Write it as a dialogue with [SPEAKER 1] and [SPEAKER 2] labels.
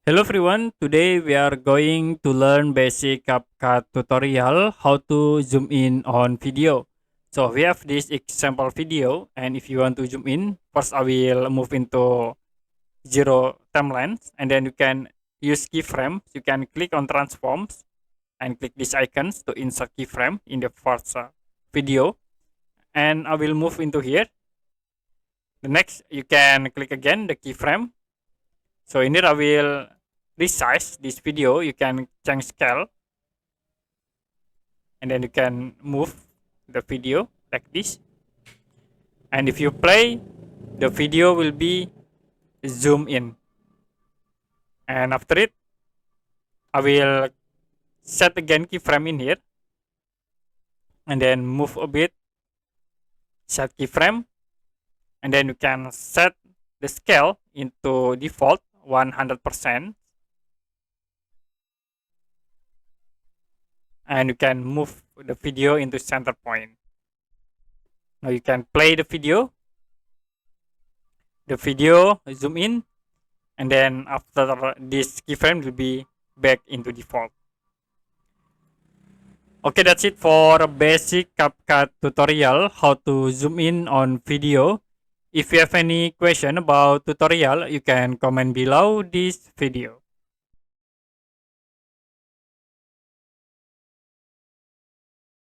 [SPEAKER 1] Hello everyone, today we are going to learn basic Capcut tutorial how to zoom in on video. So we have this example video, and if you want to zoom in, first I will move into zero timelines, and then you can use keyframes. You can click on transforms and click these icons to insert keyframe in the first video, and I will move into here. The next you can click again the keyframe. So in here I will resize this video. You can change scale, and then you can move the video like this, and if you play, the video will be zoom in. And after it, I will set again keyframe in here, and then move a bit, set keyframe, and then you can set the scale into default 100%, and you can move the video into center point. Now you can play the video zoom in, and then after this keyframe will be back into default. Okay, that's it for a basic CapCut tutorial how to zoom in on video. If you have any question about tutorial, you can comment below this video.